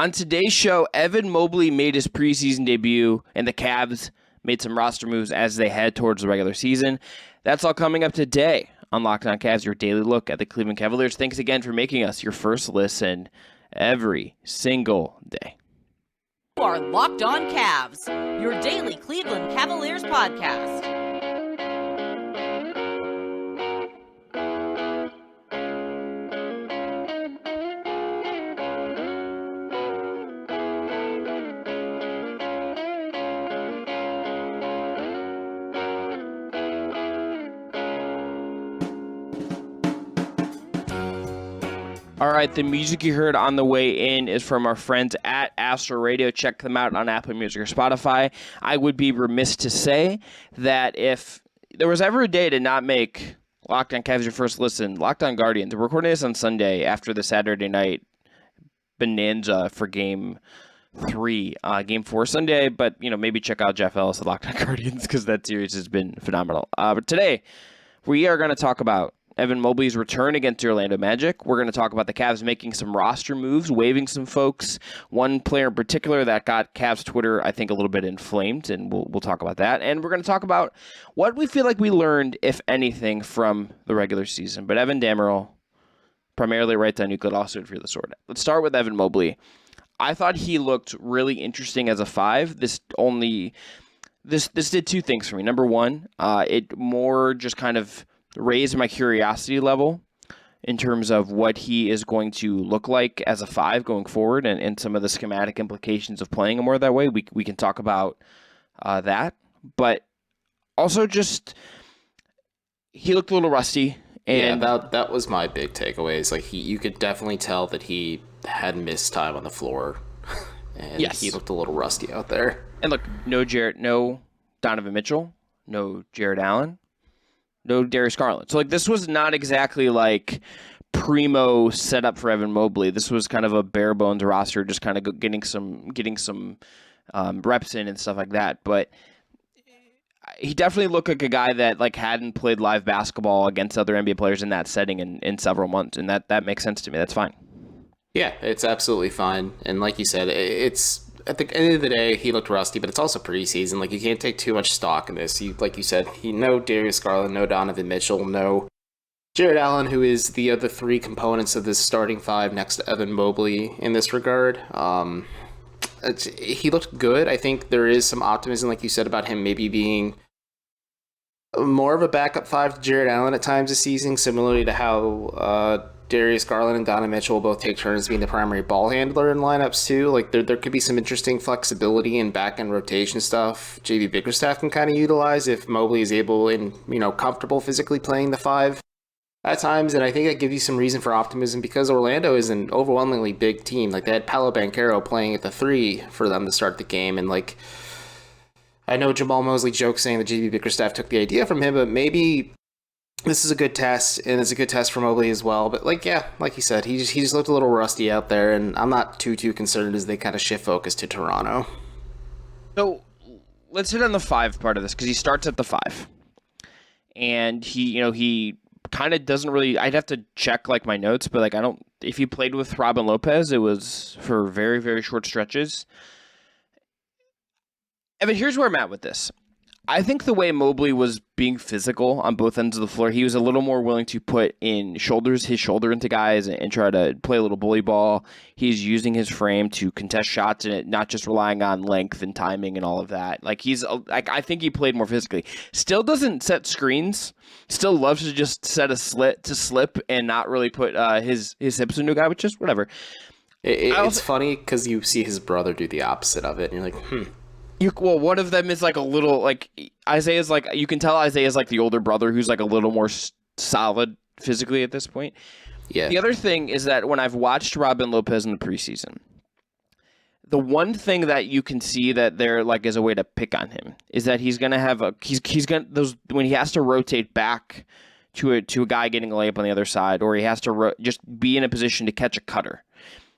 On today's show, Evan Mobley made his preseason debut, and the Cavs made some roster moves as they head towards the regular season. That's all coming up today on Locked On Cavs, your daily look at the Cleveland Cavaliers. Thanks again for making us your first listen every single day. You are Locked On Cavs, your daily Cleveland Cavaliers podcast. All right, the music you heard on the way in is from our friends at Astro Radio. Check them out on Apple Music or Spotify. I would be remiss to say that if there was ever a day to not make Locked On Cavs your first listen, Locked On Guardians. We're recording this on Sunday after the Saturday night bonanza for Game 3, Game 4 Sunday. But maybe check out Jeff Ellis at Locked On Guardians because that series has been phenomenal. But today we are going to talk about Evan Mobley's return against the Orlando Magic. We're going to talk about the Cavs making some roster moves, waiving some folks. One player in particular that got Cavs Twitter, I think, a little bit inflamed, and we'll talk about that. And we're going to talk about what we feel like we learned, if anything, from the regular season. But Evan Dammarell primarily writes Down Euclid, also in Fear the Sword. Let's start with Evan Mobley. I thought he looked really interesting as a 5. This did two things for me. Number one, it more just kind of raised my curiosity level in terms of what he is going to look like as a 5 going forward and some of the schematic implications of playing him more that way. We can talk about that. But also just he looked a little rusty. And that was my big takeaway. Is like you could definitely tell that he had missed time on the floor. And yes, he looked a little rusty out there. And look, no Donovan Mitchell, no Jared Allen, no Darius Garland. So this was not exactly like primo setup for Evan Mobley. This was kind of a bare bones roster, just kind of getting some reps in and stuff like that. But he definitely looked like a guy that hadn't played live basketball against other NBA players in that setting in several months, and that makes sense to me. That's fine. Yeah, it's absolutely fine. And like you said, it's at the end of the day, he looked rusty, but it's also preseason. You can't take too much stock in this. Like you said, no Darius Garland, no Donovan Mitchell, no Jared Allen, who is the other 3 components of this starting 5 next to Evan Mobley in this regard. He looked good. I think there is some optimism, like you said, about him maybe being more of a backup 5 to Jared Allen at times this season, similarly to how Darius Garland and Donovan Mitchell will both take turns being the primary ball handler in lineups too. There could be some interesting flexibility and back end rotation stuff JB Bickerstaff can kind of utilize if Mobley is able and comfortable physically playing the 5 at times. And I think that gives you some reason for optimism because Orlando is an overwhelmingly big team. They had Paolo Banchero playing at the 3 for them to start the game, and I know Jamal Mosley jokes saying that JB Bickerstaff took the idea from him, but maybe this is a good test, and it's a good test for Mobley as well. But like you said, he just looked a little rusty out there, and I'm not too concerned as they kind of shift focus to Toronto. So let's hit on the 5 part of this because he starts at the 5, and he kind of doesn't really. I'd have to check my notes, but I don't. If he played with Robin Lopez, it was for very, very short stretches. Evan, here's where I'm at with this. I think the way Mobley was being physical on both ends of the floor, he was a little more willing to put his shoulder into guys and try to play a little bully ball. He's using his frame to contest shots and not just relying on length and timing and all of that. I think he played more physically. Still doesn't set screens. Still loves to just set a slit to slip and not really put his hips into a guy, which is whatever. It's funny because you see his brother do the opposite of it, and you're like, Well, one of them is a little Isaiah's you can tell Isaiah's the older brother who's a little more solid physically at this point. Yeah. The other thing is that when I've watched Robin Lopez in the preseason, the one thing that you can see that there is a way to pick on him is that he's gonna have when he has to rotate back to a guy getting a layup on the other side, or he has to just be in a position to catch a cutter.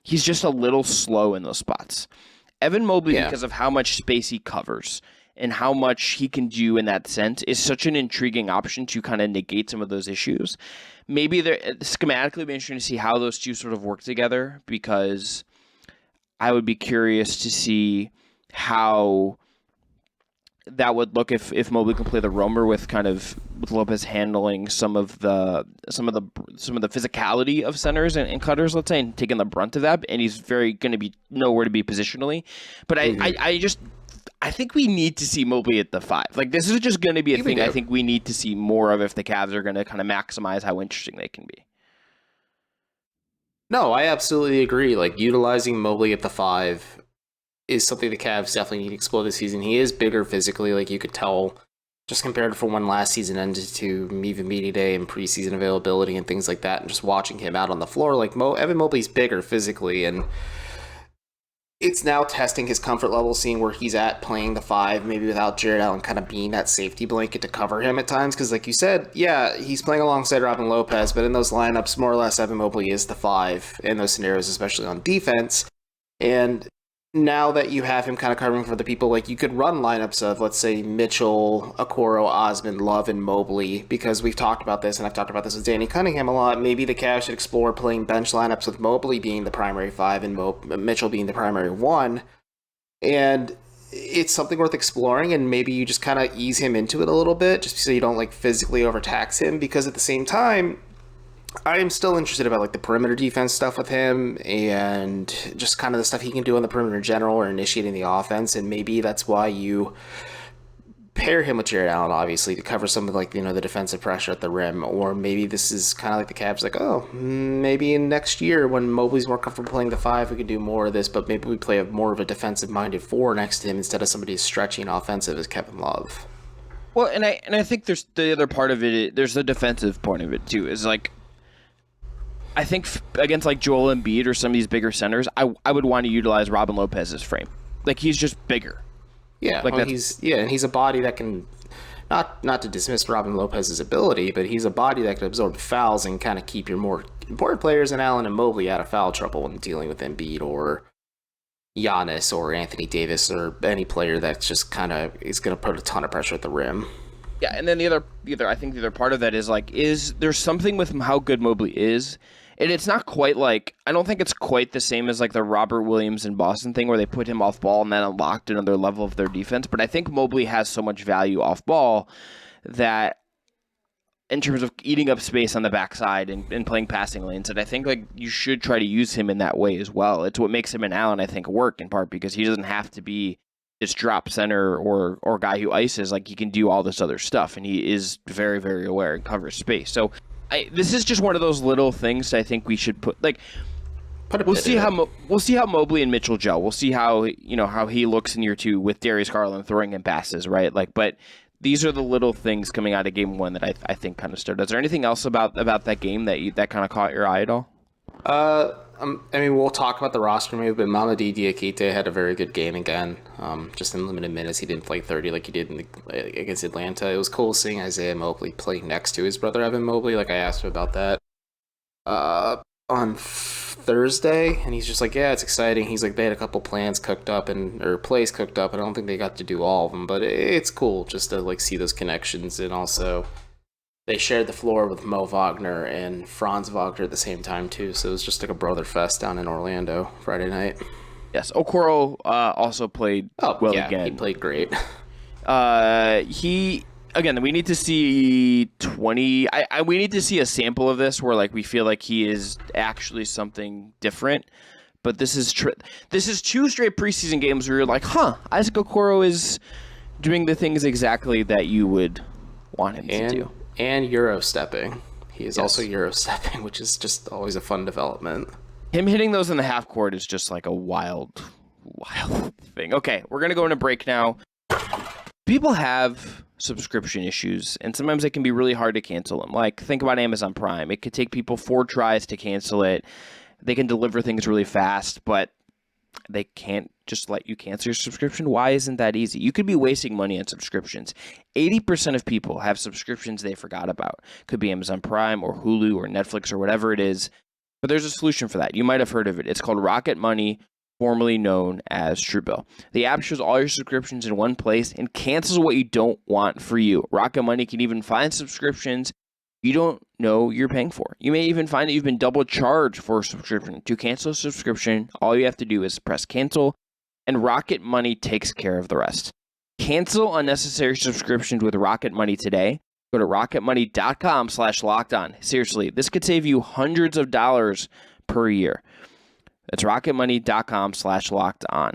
He's just a little slow in those spots. Evan Mobley, because of how much space he covers and how much he can do in that sense, is such an intriguing option to kind of negate some of those issues. Maybe schematically, it'd be interesting to see how those two sort of work together, because I would be curious to see how that would look if Mobley can play the roamer with Lopez handling some of the physicality of centers and cutters, let's say, and taking the brunt of that. And he's very going to be nowhere to be positionally. But I think we need to see Mobley at the 5. Like, this is just going to be a thing I think we need to see more of if the Cavs are going to kind of maximize how interesting they can be. No, I absolutely agree. Like, utilizing Mobley at the 5 is something the Cavs definitely need to explore this season. He is bigger physically, like you could tell, just compared from when last season ended to even media day and preseason availability and things like that, and just watching him out on the floor. Like, Evan Mobley's bigger physically, and it's now testing his comfort level, seeing where he's at playing the 5, maybe without Jared Allen kind of being that safety blanket to cover him at times. Because like you said, yeah, he's playing alongside Robin Lopez, but in those lineups, more or less, Evan Mobley is the 5 in those scenarios, especially on defense. And now that you have him kind of covering for the people, like you could run lineups of, let's say, Mitchell, Okoro, Osman, Love, and Mobley, because we've talked about this, and I've talked about this with Danny Cunningham a lot. Maybe the Cavs should explore playing bench lineups with Mobley being the primary 5 and Mitchell being the primary 1. And it's something worth exploring, and maybe you just kind of ease him into it a little bit, just so you don't like physically overtax him, because at the same time, I am still interested about like the perimeter defense stuff with him and just kind of the stuff he can do on the perimeter in general or initiating the offense. And maybe that's why you pair him with Jared Allen, obviously, to cover some of like, the defensive pressure at the rim. Or maybe this is kind of like the Cavs like, oh, maybe in next year when Mobley's more comfortable playing the 5, we can do more of this, but maybe we play more of a defensive-minded 4 next to him instead of somebody as stretchy and offensive as Kevin Love. Well, and I think there's the other part of it, there's the defensive point of it too, is like, I think against like Joel Embiid or some of these bigger centers, I would want to utilize Robin Lopez's frame. Like, he's just bigger. Yeah, like and he's a body that can, not to dismiss Robin Lopez's ability, but he's a body that can absorb fouls and kind of keep your more important players in Allen and Mobley out of foul trouble when dealing with Embiid or Giannis or Anthony Davis or any player that's just kind of is going to put a ton of pressure at the rim. Yeah, and then the other part of that is like, there's something with how good Mobley is. And it's not quite like, I don't think it's quite the same as like the Robert Williams in Boston thing where they put him off ball and then unlocked another level of their defense. But I think Mobley has so much value off ball that in terms of eating up space on the backside and playing passing lanes, that I think like you should try to use him in that way as well. It's what makes him and Allen, I think, work in part because he doesn't have to be this drop center or guy who ices. Like, he can do all this other stuff, and he is very, very aware and covers space. So this is just one of those little things I think we should put we'll see how Mobley and Mitchell gel. We'll see how how he looks in year 2 with Darius Garland throwing him passes, right? Like, but these are the little things coming out of game 1 that I think kind of stood. Is there anything else about that game that kind of caught your eye at all? I mean, we'll talk about the roster maybe, but Mamadi Diakite had a very good game again. Just in limited minutes, he didn't play 30 like he did against Atlanta. It was cool seeing Isaiah Mobley playing next to his brother Evan Mobley. Like, I asked him about that on Thursday, and he's just like, yeah, it's exciting. He's like, they had a couple plays cooked up, and I don't think they got to do all of them, but it's cool just to like see those connections. And also, they shared the floor with Mo Wagner and Franz Wagner at the same time, too. So it was just like a brother fest down in Orlando Friday night. Yes, Okoro also played again. He played great. We need to see 20. We need to see a sample of this where like we feel like he is actually something different. But this is 2 straight preseason games where you're like, Isaac Okoro is doing the things exactly that you would want him to do. And Euro-stepping. He is also Euro-stepping, which is just always a fun development. Him hitting those in the half court is just like a wild thing. Okay, we're going to go into break now. People have subscription issues, and sometimes it can be really hard to cancel them. Like, think about Amazon Prime. It could take people 4 tries to cancel it. They can deliver things really fast, but they can't just let you cancel your subscription. Why isn't that easy? You could be wasting money on subscriptions. 80% of people have subscriptions they forgot about. Could be Amazon Prime or Hulu or Netflix or whatever it is. But there's a solution for that. You might have heard of it. It's called Rocket Money, formerly known as Truebill. The app shows all your subscriptions in one place and cancels what you don't want for you. Rocket Money can even find subscriptions you don't know you're paying for. You may even find that you've been double charged for a subscription. To cancel a subscription, all you have to do is press cancel, and Rocket Money takes care of the rest. Cancel unnecessary subscriptions with Rocket Money today. Go to rocketmoney.com/lockedon. Seriously, this could save you hundreds of dollars per year. That's rocketmoney.com/lockedon.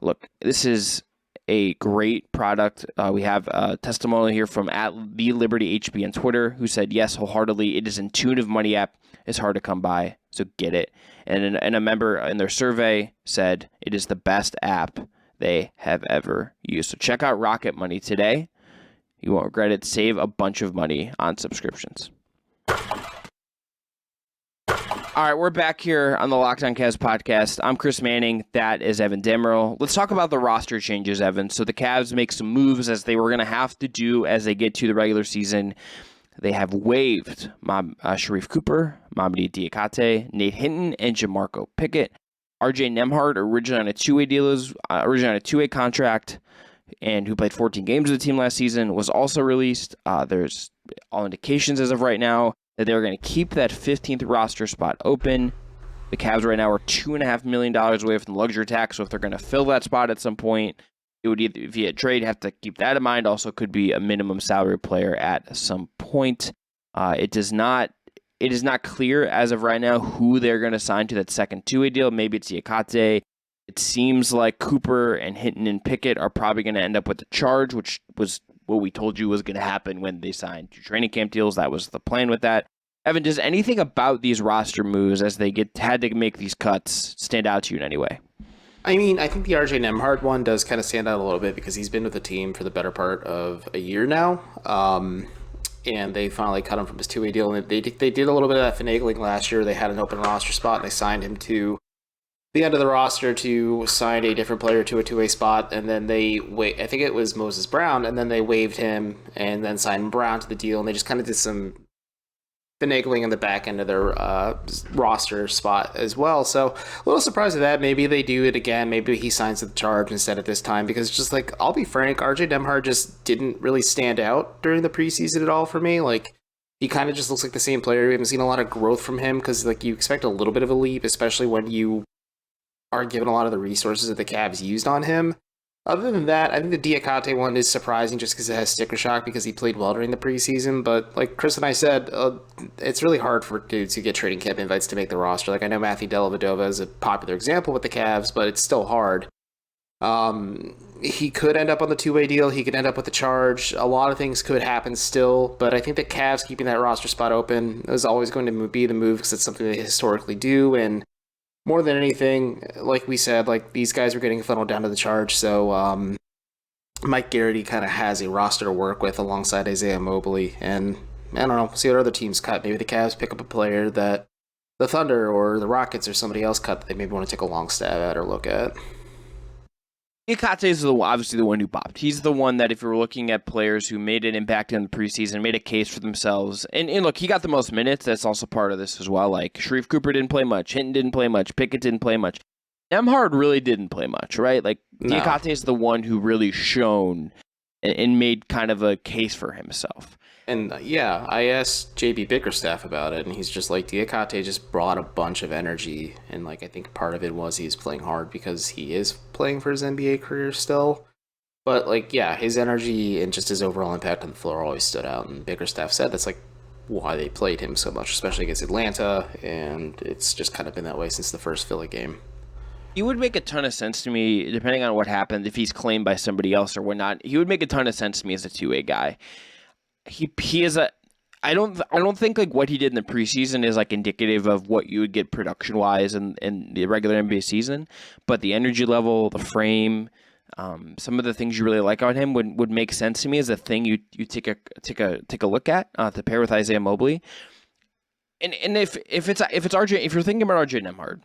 Look, this is a great product. We have a testimonial here from @TheLibertyHB on Twitter who said, yes, wholeheartedly, it is an intuitive money app. It's hard to come by, so get it. And a member in their survey said it is the best app they have ever used. So check out Rocket Money today. You won't regret it. Save a bunch of money on subscriptions. All right, we're back here on the Locked On Cavs podcast. I'm Chris Manning. That is Evan Dammarell. Let's talk about the roster changes, Evan. So the Cavs make some moves as they were going to have to do as they get to the regular season. They have waived Sharife Cooper, Mamadi Diakite, Nate Hinton, and Jamarco Pickett. RJ Nembhard, originally on a two-way contract, and who played 14 games with the team last season, was also released. There's all indications as of right now that they were going to keep that 15th roster spot open. The Cavs right now are $2.5 million away from the luxury tax, so if they're going to fill that spot at some point, it would either via trade have to keep that in mind. Also could be a minimum salary player at some point. It is not clear as of right now who they're going to sign to that second two-way deal. Maybe it's Diakite. It seems like Cooper and Hinton and Pickett are probably going to end up with the charge, which was what we told you was going to happen when they signed two training camp deals. That was the plan with that. Evan, does anything about these roster moves as they had to make these cuts stand out to you in any way? I mean, I think the RJ Nembhard one does kind of stand out a little bit because he's been with the team for the better part of a year now. And they finally cut him from his two-way deal. And they did a little bit of that finagling last year. They had an open roster spot, and they signed him to the end of the roster to sign a different player to a two-way spot. And then I think it was Moses Brown, and then they waived him and then signed Brown to the deal. And they just kind of did some finagling in the back end of their roster spot as well. So a little surprised at that. Maybe they do it again. Maybe he signs the charge instead at this time, because just like, I'll be frank, RJ Nembhard just didn't really stand out during the preseason at all for me. Like, he kind of just looks like the same player. We haven't seen a lot of growth from him because, like, you expect a little bit of a leap, especially when you are given a lot of the resources that the Cavs used on him. Other than that, I think the Diakite one is surprising just because it has sticker shock because he played well during the preseason. But like Chris and I said, it's really hard for dudes who get trading camp invites to make the roster. Like, I know Matthew Dellavedova is a popular example with the Cavs, but it's still hard. He could end up on the two-way deal. He could end up with the charge. A lot of things could happen still, but I think the Cavs keeping that roster spot open is always going to be the move because it's something they historically do. And more than anything, like we said, like, these guys are getting funneled down to the charge, so Mike Garrity kind of has a roster to work with alongside Isaiah Mobley, and I don't know, see what other teams cut. Maybe the Cavs pick up a player that the Thunder or the Rockets or somebody else cut that they maybe want to take a long stab at or look at. Diakite is obviously the one who popped. He's the one that, if you're looking at players who made an impact in the preseason, made a case for themselves, and look, he got the most minutes. That's also part of this as well. Like, Sharife Cooper didn't play much, Hinton didn't play much, Pickett didn't play much. Nembhard really didn't play much, right? Like, no. Diakite is the one who really shone and made kind of a case for himself. And yeah, I asked JB Bickerstaff about it, and he's just like, Diakite just brought a bunch of energy, and like, I think part of it was he's playing hard because he is playing for his NBA career still. But like, yeah, his energy and just his overall impact on the floor always stood out, and Bickerstaff said that's like why they played him so much, especially against Atlanta, and it's just kind of been that way since the first Philly game. He would make a ton of sense to me, depending on what happened, if he's claimed by somebody else or whatnot. He would make a ton of sense to me as a two-way guy. He is I don't think like what he did in the preseason is like indicative of what you would get production wise in the regular NBA season, but the energy level, the frame, some of the things you really like about him would make sense to me as a thing you take a look at to pair with Isaiah Mobley. And if RJ, if you're thinking about RJ Nembhard,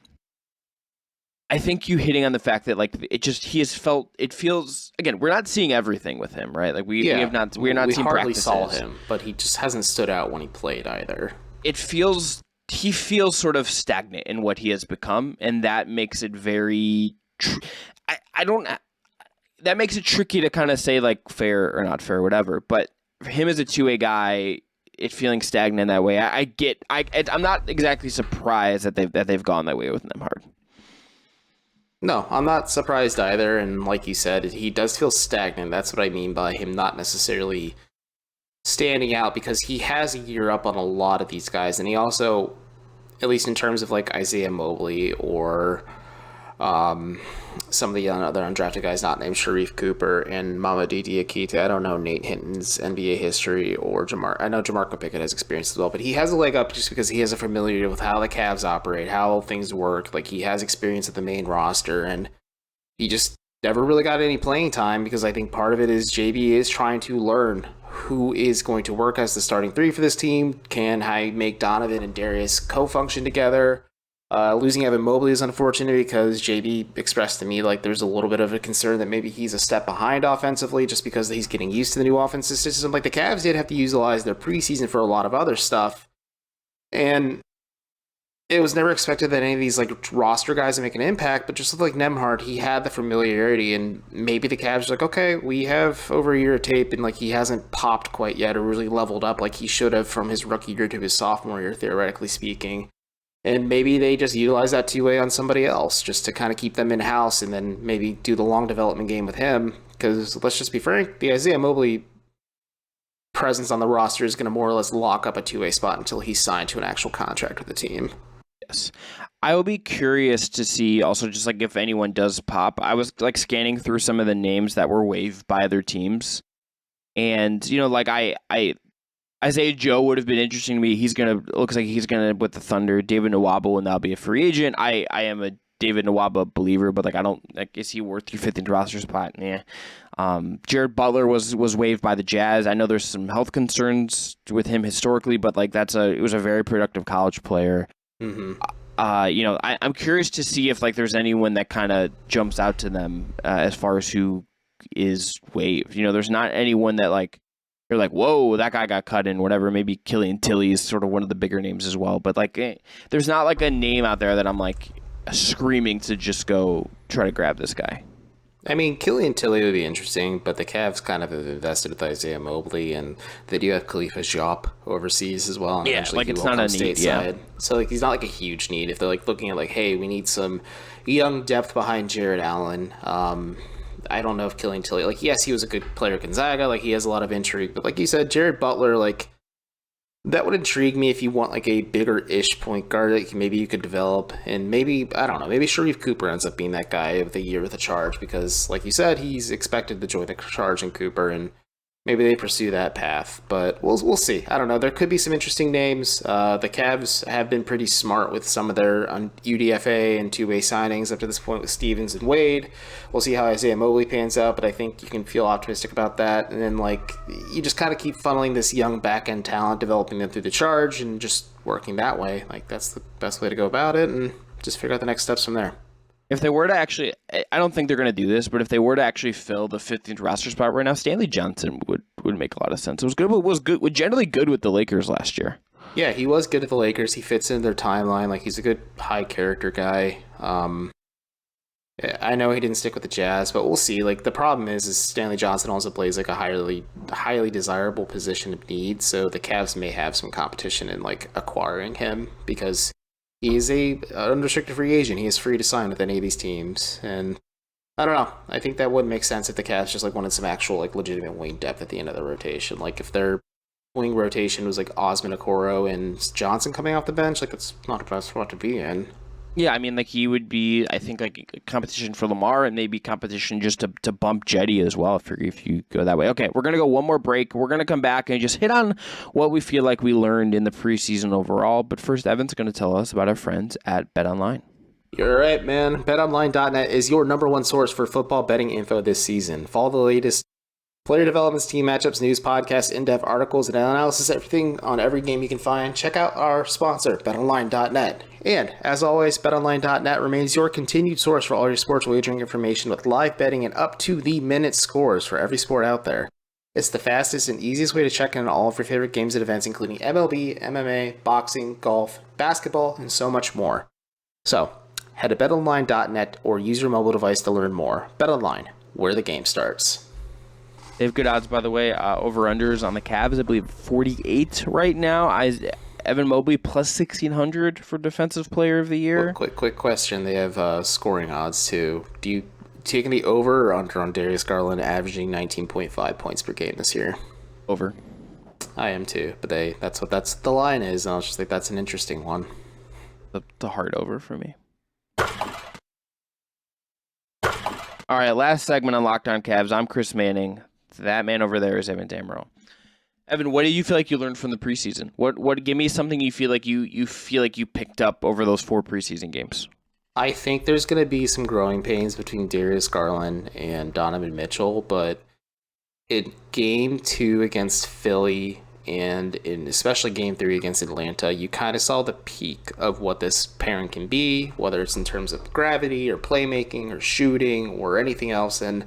I think you hitting on the fact that like it feels, again, we're not seeing everything with him, right? Like we're not seeing practices. We hardly saw him, but he just hasn't stood out when he played either. He feels sort of stagnant in what he has become, and that makes it very that makes it tricky to kind of say like fair or not fair or whatever. But for him as a two-way guy, it feeling stagnant that way. I'm not exactly surprised that they've gone that way with Nembhard. No, I'm not surprised either. And like you said, he does feel stagnant. That's what I mean by him not necessarily standing out, because he has a year up on a lot of these guys. And he also, at least in terms of like Isaiah Mobley or some of the other undrafted guys not named Sharif Cooper and Mamadi Diakite. I don't know Nate Hinton's NBA history or I know Jamarco Pickett has experience as well, but he has a leg up just because he has a familiarity with how the Cavs operate, how things work. Like, he has experience at the main roster, and he just never really got any playing time because I think part of it is JB is trying to learn who is going to work as the starting three for this team. Can I make Donovan and Darius co-function together? Losing Evan Mobley is unfortunate because JB expressed to me like there's a little bit of a concern that maybe he's a step behind offensively just because he's getting used to the new offensive system. Like, the Cavs did have to utilize their preseason for a lot of other stuff, and it was never expected that any of these like roster guys would make an impact. But just like Nembhard, he had the familiarity, and maybe the Cavs are like, okay, we have over a year of tape, and like he hasn't popped quite yet or really leveled up like he should have from his rookie year to his sophomore year, theoretically speaking. And maybe they just utilize that two-way on somebody else just to kind of keep them in-house and then maybe do the long development game with him. Because let's just be frank, the Isaiah Mobley presence on the roster is going to more or less lock up a two-way spot until he's signed to an actual contract with the team. Yes. I will be curious to see also just like if anyone does pop. I was like scanning through some of the names that were waived by other teams. And, you know, like Isaiah Joe would have been interesting to me. Looks like he's gonna with the Thunder. David Nwaba will now be a free agent. I am a David Nwaba believer, but is he worth your 15th roster spot? Yeah. Jared Butler was waived by the Jazz. I know there's some health concerns with him historically, but like it was a very productive college player. Mm-hmm. I'm curious to see if like there's anyone that kind of jumps out to them as far as who is waived. You know, there's not anyone that like you're like, whoa, that guy got cut in, whatever. Maybe Killian Tilly is sort of one of the bigger names as well. But like, there's not like a name out there that I'm like screaming to just go try to grab this guy. I mean, Killian Tilly would be interesting, but the Cavs kind of have invested with Isaiah Mobley, and they do have Khalifa Diop overseas as well. And yeah, like it's not a need. Yeah. So like he's not like a huge need. If they're like looking at like, hey, we need some young depth behind Jared Allen. I don't know if Killian Tilly, like, yes, he was a good player at Gonzaga, like he has a lot of intrigue, but like you said, Jared Butler, like that would intrigue me if you want like a bigger-ish point guard that maybe you could develop, and maybe, I don't know, maybe Sharif Cooper ends up being that guy of the year with a charge, because like you said, he's expected to join the charge in Cooper, and maybe they pursue that path, but we'll see. I don't know. There could be some interesting names. The Cavs have been pretty smart with some of their UDFA and two-way signings up to this point with Stevens and Wade. We'll see how Isaiah Mobley pans out, but I think you can feel optimistic about that. And then, like, you just kind of keep funneling this young back-end talent, developing them through the charge, and just working that way. Like, that's the best way to go about it, and just figure out the next steps from there. If they were to actually, I don't think they're going to do this, but if they were to actually fill the 15th roster spot right now, Stanley Johnson would make a lot of sense. It was generally good with the Lakers last year. Yeah, he was good at the Lakers. He fits in their timeline. Like, he's a good high character guy. I know he didn't stick with the Jazz, but we'll see. Like, the problem is Stanley Johnson also plays like a highly desirable position of need. So the Cavs may have some competition in like acquiring him because he's a unrestricted free agent. He is free to sign with any of these teams. And I don't know. I think that would make sense if the Cavs just like wanted some actual like legitimate wing depth at the end of the rotation. Like if their wing rotation was like Osman, Okoro, and Johnson coming off the bench, like it's not the best spot to be in. Yeah, I mean, like he would be, I think, like competition for Lamar and maybe competition just to bump Cedi as well if you go that way. Okay, we're going to go one more break. We're going to come back and just hit on what we feel like we learned in the preseason overall. But first, Evan's going to tell us about our friends at BetOnline. You're right, man. BetOnline.net is your number one source for football betting info this season. Follow the latest player developments, team matchups, news, podcasts, in-depth articles, and analysis, everything on every game you can find. Check out our sponsor, BetOnline.net. And, as always, BetOnline.net remains your continued source for all your sports wagering information with live betting and up-to-the-minute scores for every sport out there. It's the fastest and easiest way to check in on all of your favorite games and events, including MLB, MMA, boxing, golf, basketball, and so much more. So, head to BetOnline.net or use your mobile device to learn more. BetOnline, where the game starts. They have good odds, by the way. Over-unders on the Cavs, I believe 48 right now. Evan Mobley plus 1,600 for Defensive Player of the Year. Well, quick question. They have scoring odds, too. Do you take any over or under on Darius Garland averaging 19.5 points per game this year? Over. I am, too. But that's the line is. And I was just like, that's an interesting one. The hard over for me. All right, last segment on Locked On Cavs. I'm Chris Manning. That man over there is Evan Dammarell. Evan, what do you feel like you learned from the preseason? What? Give me something you feel like you picked up over those 4 preseason games. I think there's going to be some growing pains between Darius Garland and Donovan Mitchell, but in Game 2 against Philly and in especially Game 3 against Atlanta, you kind of saw the peak of what this pairing can be, whether it's in terms of gravity or playmaking or shooting or anything else. And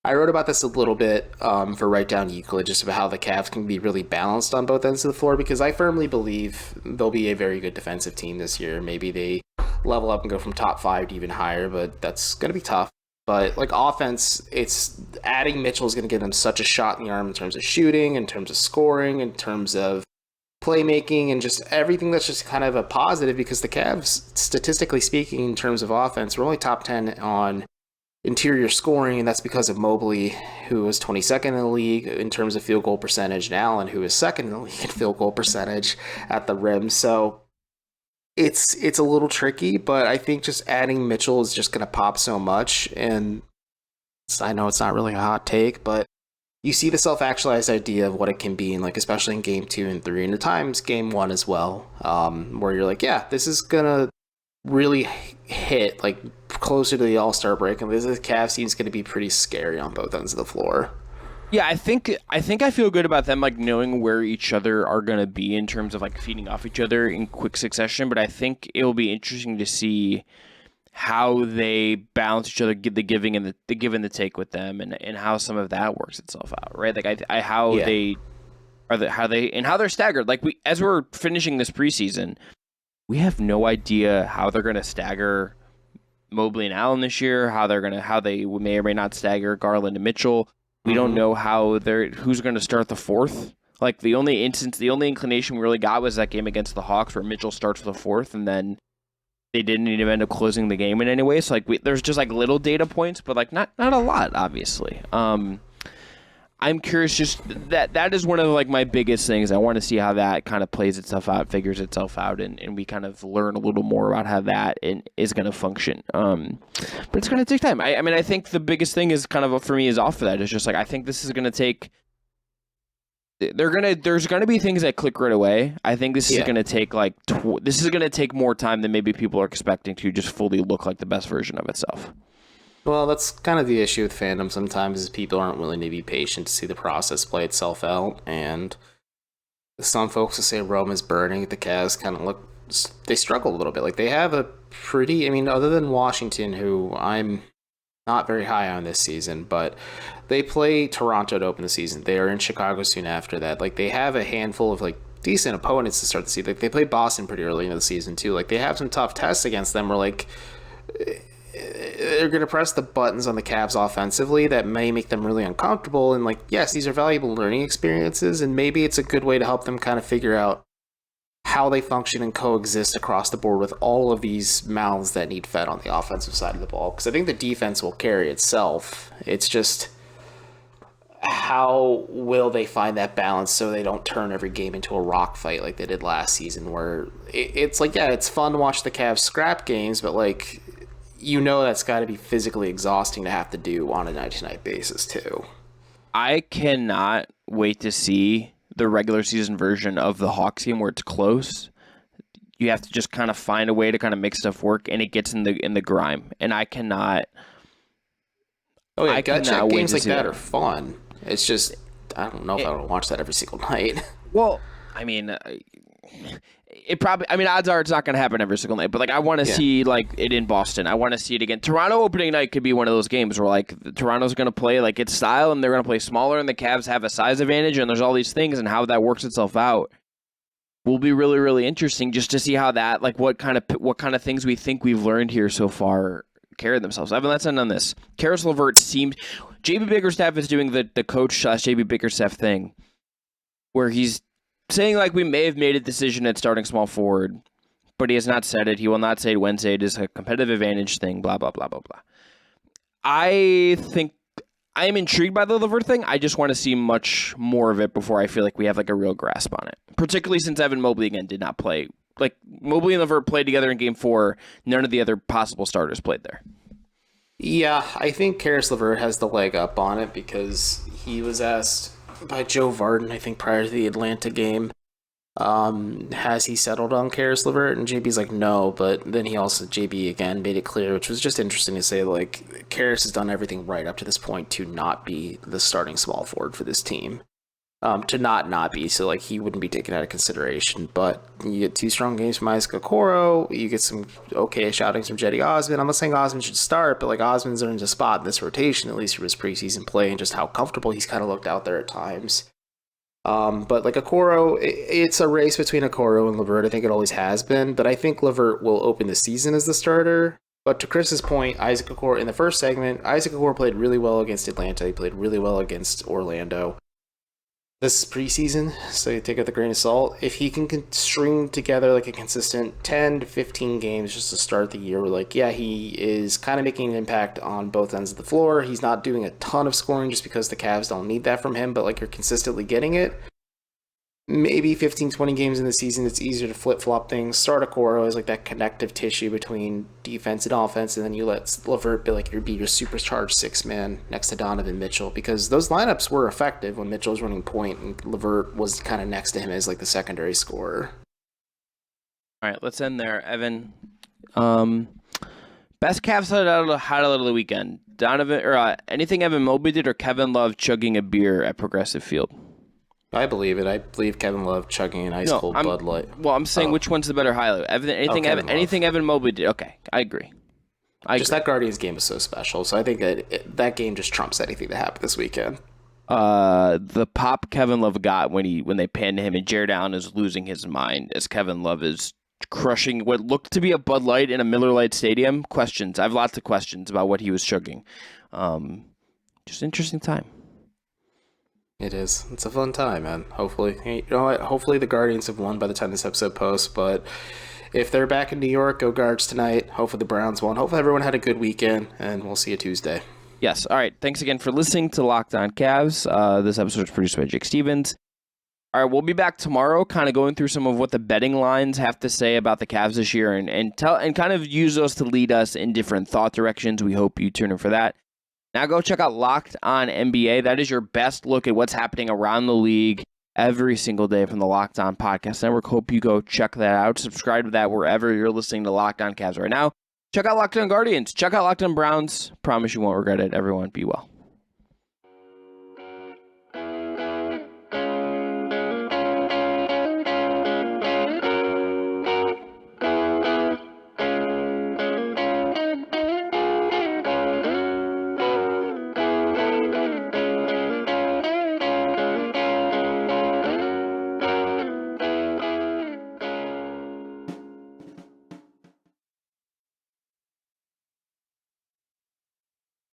I wrote about this a little bit for Down Euclid, just about how the Cavs can be really balanced on both ends of the floor, because I firmly believe they'll be a very good defensive team this year. Maybe they level up and go from top 5 to even higher, but that's going to be tough. But like offense, it's adding Mitchell is going to give them such a shot in the arm in terms of shooting, in terms of scoring, in terms of playmaking, and just everything that's just kind of a positive, because the Cavs, statistically speaking, in terms of offense, we're only top 10 on interior scoring, and that's because of Mobley, who was 22nd in the league in terms of field goal percentage, and Allen, who is 2nd in the league in field goal percentage at the rim. So it's a little tricky, but I think just adding Mitchell is just going to pop so much. And I know it's not really a hot take, but you see the self-actualized idea of what it can be, and like especially in Game 2 and 3, and at times Game 1 as well, where you're like, yeah, this is gonna really hit like closer to the All-Star break, and this Cavs team is going to be pretty scary on both ends of the floor. Yeah, I think I feel good about them like knowing where each other are going to be in terms of like feeding off each other in quick succession, but I think it'll be interesting to see how they balance each other, the giving and the give and the take with them, and how some of that works itself out, right? Like how they're staggered. Like as we're finishing this preseason, we have no idea how they're going to stagger Mobley and Allen this year, how they may or may not stagger Garland and Mitchell. We don't know who's going to start the 4th. Like the only inclination we really got was that game against the Hawks where Mitchell starts the 4th, and then they didn't even end up closing the game in any way. So like there's just like little data points, but like not a lot, obviously. I'm curious, just that is one of like my biggest things. I want to see how that kind of plays itself out, figures itself out, and we kind of learn a little more about how that is going to function. But it's going to take time. I mean, I think the biggest thing is kind of for me is off of that. It's just like I think this is going to take. There's going to be things that click right away. I think this is going to take this is going to take more time than maybe people are expecting to just fully look like the best version of itself. Well, that's kind of the issue with fandom sometimes, is people aren't willing to be patient to see the process play itself out. And some folks will say Rome is burning. The Cavs kind of they struggle a little bit. Like they have a pretty, I mean, other than Washington, who I'm not very high on this season, but they play Toronto to open the season. They are in Chicago soon after that. Like they have a handful of like decent opponents to start the season. Like they play Boston pretty early in the season too. Like they have some tough tests against them where like they're going to press the buttons on the Cavs offensively that may make them really uncomfortable. And like, yes, these are valuable learning experiences, and maybe it's a good way to help them kind of figure out how they function and coexist across the board with all of these mouths that need fed on the offensive side of the ball. Because I think the defense will carry itself. It's just how will they find that balance so they don't turn every game into a rock fight like they did last season, where it's like, yeah, it's fun to watch the Cavs scrap games, but like, you know that's got to be physically exhausting to have to do on a night-to-night basis, too. I cannot wait to see the regular season version of the Hawks game where it's close. You have to just kind of find a way to kind of make stuff work, and it gets in the grime. And I cannot. Oh yeah, gut check games like that are fun. It's just I don't know if I want to watch that every single night. Well, I mean. Odds are it's not going to happen every single night, but like I want to see like it in Boston. I want to see it again. Toronto opening night could be one of those games where like Toronto's going to play like its style, and they're going to play smaller, and the Cavs have a size advantage, and there's all these things, and how that works itself out will be really, really interesting just to see how that, like what kind of things we think we've learned here so far carry themselves. Evan, let's end on this. Karis LeVert seems... JB Bickerstaff is doing the coach/JB Bickerstaff thing where he's saying like we may have made a decision at starting small forward, but he has not said it. He will not say it Wednesday. It is a competitive advantage thing, blah, blah, blah, blah, blah. I think I am intrigued by the LeVert thing. I just want to see much more of it before I feel like we have like a real grasp on it, particularly since Evan Mobley, again, did not play. Like, Mobley and LeVert played together in Game 4. None of the other possible starters played there. Yeah, I think Karis LeVert has the leg up on it because he was asked by Joe Varden, I think, prior to the Atlanta game, has he settled on Karis LeVert? And JB's like, no, but then JB again made it clear, which was just interesting to say, like, Karis has done everything right up to this point to not be the starting small forward for this team. To not be, so like he wouldn't be taken out of consideration. But you get 2 strong games from Isaac Okoro, you get some okay-ish outings from Cedi Osman. I'm not saying Osman should start, but like Osman's earned a spot in this rotation, at least for his preseason play and just how comfortable he's kind of looked out there at times. But like Okoro, it's a race between Okoro and LeVert. I think it always has been, but I think LeVert will open the season as the starter. But to Chris's point, Isaac Okoro, in the first segment, Isaac Okoro played really well against Atlanta. He played really well against Orlando. This is preseason, so you take it with a grain of salt. If he can string together like a consistent 10 to 15 games just to start the year, we're like, yeah, he is kind of making an impact on both ends of the floor. He's not doing a ton of scoring just because the Cavs don't need that from him, but like you're consistently getting it. Maybe 15, 20 games in the season, it's easier to flip-flop things. Start Okoro as like that connective tissue between defense and offense, and then you let LeVert be your supercharged 6-man next to Donovan Mitchell, because those lineups were effective when Mitchell was running point and LeVert was kind of next to him as like the secondary scorer. All right, let's end there. Evan, best Cavs highlight of the weekend. Donovan, or anything Evan Mobley did, or Kevin Love chugging a beer at Progressive Field? I believe it. I believe Kevin Love chugging an ice-cold Bud Light. Well, I'm saying which one's the better highlight? Anything Evan Mobley did. Okay, I agree. That Guardians game was so special, so I think that game just trumps anything that happened this weekend. The pop Kevin Love got when they panned him, and Jared Allen is losing his mind as Kevin Love is crushing what looked to be a Bud Light in a Miller Lite Stadium. Questions. I have lots of questions about what he was chugging. Just interesting time. It is. It's a fun time, man. Hopefully, you know what? Hopefully the Guardians have won by the time this episode posts, but if they're back in New York, go Guards tonight. Hopefully the Browns won. Hopefully everyone had a good weekend, and we'll see you Tuesday. Yes. All right. Thanks again for listening to Locked On Cavs. This episode is produced by Jake Stevens. All right, we'll be back tomorrow, kind of going through some of what the betting lines have to say about the Cavs this year, and kind of use those to lead us in different thought directions. We hope you tune in for that. Now go check out Locked On NBA. That is your best look at what's happening around the league every single day from the Locked On Podcast Network. Hope you go check that out. Subscribe to that wherever you're listening to Locked On Cavs right now. Check out Locked On Guardians. Check out Locked On Browns. Promise you won't regret it. Everyone, be well.